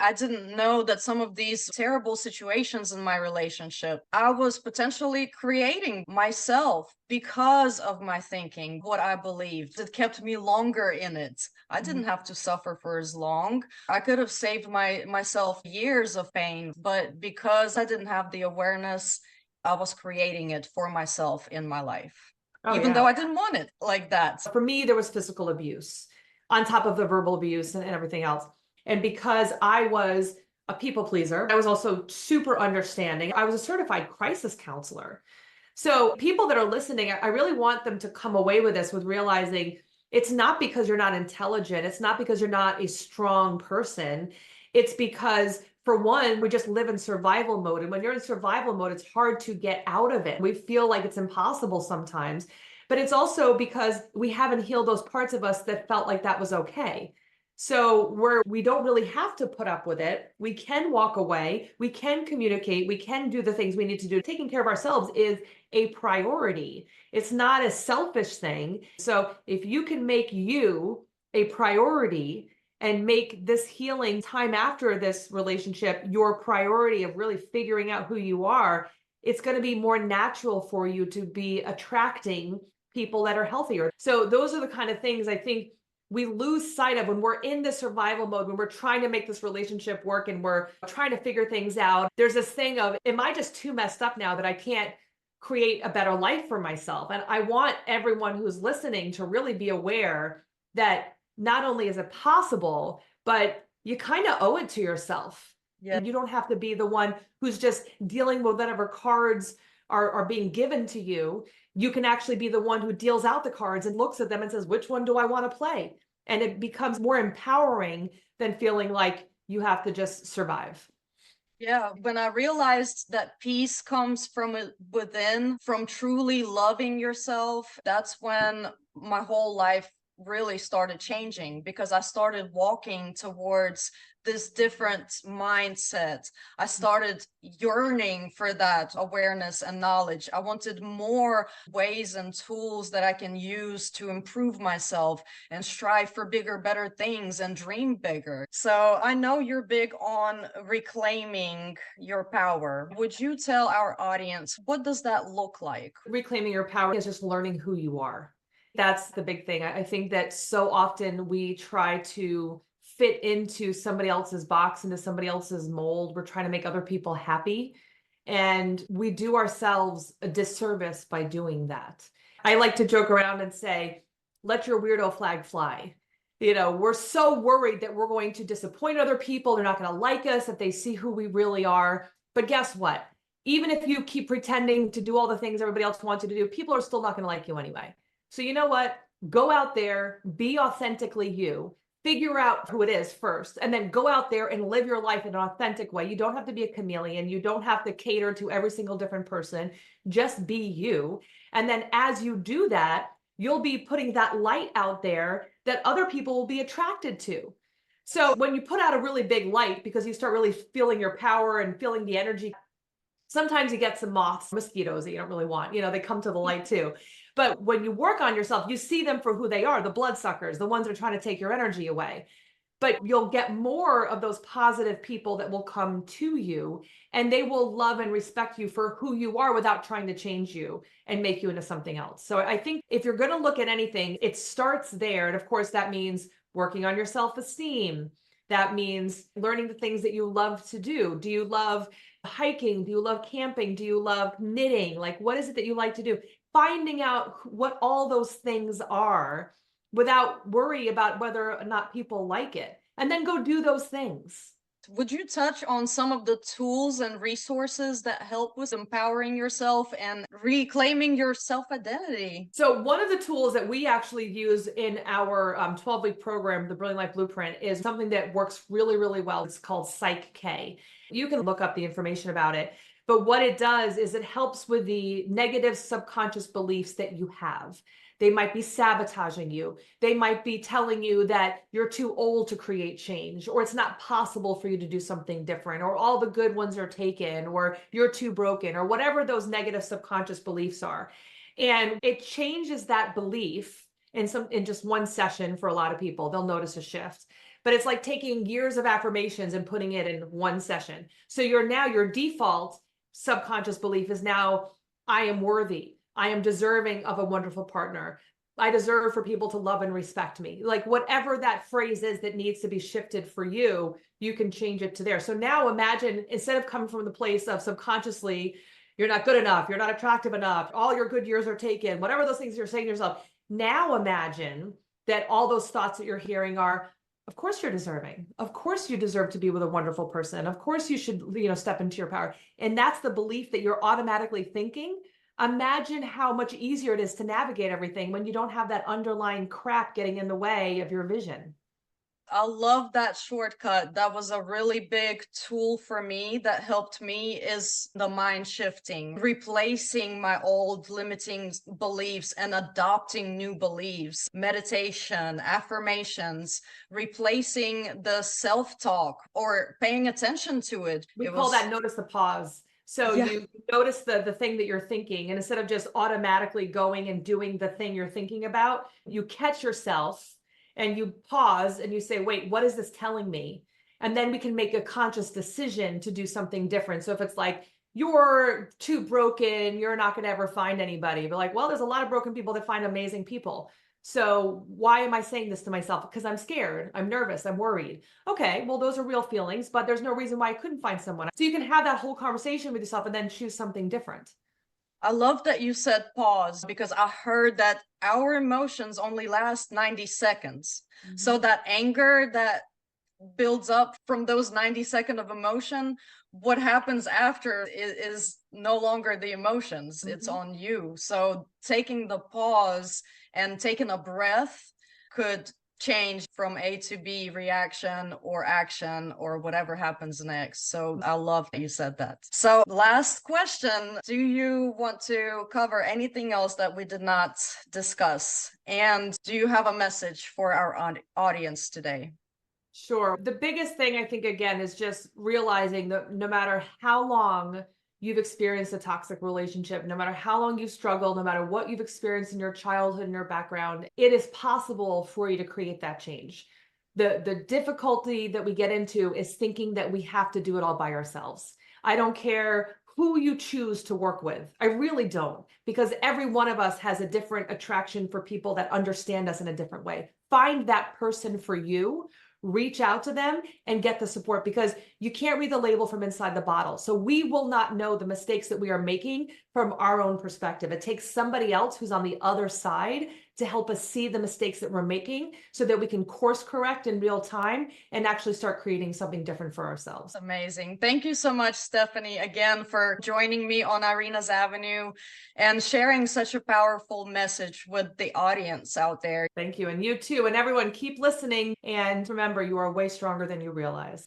I didn't know that some of these terrible situations in my relationship, I was potentially creating myself because of my thinking, what I believed. It kept me longer in it. I Mhm. didn't have to suffer for as long. I could have saved myself years of pain, but because I didn't have the awareness, I was creating it for myself in my life, Oh, even yeah. though I didn't want it like that. For me, there was physical abuse on top of the verbal abuse and everything else. And because I was a people pleaser, I was also super understanding. I was a certified crisis counselor. So, people that are listening, I really want them to come away with this with realizing it's not because you're not intelligent. It's not because you're not a strong person. It's because, for one, we just live in survival mode. And when you're in survival mode, it's hard to get out of it. We feel like it's impossible sometimes. But it's also because we haven't healed those parts of us that felt like that was okay. So, where we don't really have to put up with it, we can walk away, we can communicate, we can do the things we need to do. Taking care of ourselves is a priority. It's not a selfish thing. So, if you can make you a priority and make this healing time after this relationship your priority of really figuring out who you are, it's going to be more natural for you to be attracting people that are healthier. So those are the kind of things I think we lose sight of when we're in the survival mode, when we're trying to make this relationship work and we're trying to figure things out. There's this thing of, am I just too messed up now that I can't create a better life for myself? And I want everyone who's listening to really be aware that not only is it possible, but you kind of owe it to yourself. Yeah. And you don't have to be the one who's just dealing with whatever cards are being given to you. You can actually be the one who deals out the cards and looks at them and says, which one do I want to play? And it becomes more empowering than feeling like you have to just survive. Yeah, when I realized that peace comes from within, from truly loving yourself, that's when my whole life really started changing because I started walking towards this different mindset. I started yearning for that awareness and knowledge. I wanted more ways and tools that I can use to improve myself and strive for bigger, better things and dream bigger. So I know you're big on reclaiming your power. Would you tell our audience, what does that look like? Reclaiming your power is just learning who you are. That's the big thing. I think that so often we try to fit into somebody else's box, into somebody else's mold. We're trying to make other people happy. And we do ourselves a disservice by doing that. I like to joke around and say, let your weirdo flag fly. We're so worried that we're going to disappoint other people. They're not going to like us if they see who we really are. But guess what? Even if you keep pretending to do all the things everybody else wants you to do, people are still not going to like you anyway. So you know what? Go out there, be authentically you, figure out who it is first, and then go out there and live your life in an authentic way. You don't have to be a chameleon. You don't have to cater to every single different person. Just be you. And then as you do that, you'll be putting that light out there that other people will be attracted to. So when you put out a really big light because you start really feeling your power and feeling the energy, sometimes you get some moths, mosquitoes that you don't really want. They come to the light too. But when you work on yourself, you see them for who they are, the bloodsuckers, the ones that are trying to take your energy away. But you'll get more of those positive people that will come to you, and they will love and respect you for who you are without trying to change you and make you into something else. So I think if you're going to look at anything, it starts there. And of course, that means working on your self-esteem. That means learning the things that you love to do. Do you love hiking? Do you love camping? Do you love knitting? Like, what is it that you like to do? Finding out what all those things are without worry about whether or not people like it. And then go do those things. Would you touch on some of the tools and resources that help with empowering yourself and reclaiming your self identity? So one of the tools that we actually use in our 12-week program, the Brilliant Life Blueprint, is something that works really, really well. It's called Psych K. You can look up the information about it. But what it does is it helps with the negative subconscious beliefs that you have. They might be sabotaging you. They might be telling you that you're too old to create change, or it's not possible for you to do something different, or all the good ones are taken, or you're too broken, or whatever those negative subconscious beliefs are. And it changes that belief in just one session. For a lot of people, they'll notice a shift. but it's like taking years of affirmations and putting it in one session. So your default subconscious belief is now, I am worthy. I am deserving of a wonderful partner. I deserve for people to love and respect me. Like whatever that phrase is that needs to be shifted for you, you can change it to there. So now imagine, instead of coming from the place of subconsciously, you're not good enough, you're not attractive enough, all your good years are taken, whatever those things you're saying to yourself. Now imagine that all those thoughts that you're hearing are, of course you're deserving. Of course you deserve to be with a wonderful person. Of course you should, step into your power. And that's the belief that you're automatically thinking. Imagine how much easier it is to navigate everything when you don't have that underlying crap getting in the way of your vision. I love that shortcut. That was a really big tool for me that helped me, is the mind shifting, replacing my old limiting beliefs and adopting new beliefs, meditation, affirmations, replacing the self-talk or paying attention to it. We It call was, that notice the pause. So yeah. you notice the thing that you're thinking, and instead of just automatically going and doing the thing you're thinking about, you catch yourself and you pause and you say, wait, what is this telling me? And then we can make a conscious decision to do something different. So if it's like, you're too broken, you're not going to ever find anybody. But like, well, there's a lot of broken people that find amazing people. So why am I saying this to myself? Because I'm scared, I'm nervous, I'm worried. Okay, well, those are real feelings, but there's no reason why I couldn't find someone. So you can have that whole conversation with yourself and then choose something different. I love that you said pause, because I heard that our emotions only last 90 seconds. So that anger that builds up from those 90 seconds of emotion, what happens after is no longer the emotions, it's on you. So taking the pause and taking a breath could change from A to B reaction or action or whatever happens next. So I love that you said that. So last question, do you want to cover anything else that we did not discuss? And do you have a message for our audience today? Sure. The biggest thing I think, again, is just realizing that no matter how long you've experienced a toxic relationship, no matter how long you've struggled, no matter what you've experienced in your childhood and your background, it is possible for you to create that change. The difficulty that we get into is thinking that we have to do it all by ourselves. I don't care who you choose to work with. I really don't, because every one of us has a different attraction for people that understand us in a different way. Find that person for you, reach out to them and get the support, because you can't read the label from inside the bottle. So we will not know the mistakes that we are making from our own perspective. It takes somebody else who's on the other side to help us see the mistakes that we're making so that we can course correct in real time and actually start creating something different for ourselves. Amazing. Thank you so much, Stephanie, again, for joining me on Iryna's Avenue and sharing such a powerful message with the audience out there. Thank you. And you too. And everyone, keep listening. And remember, you are way stronger than you realize.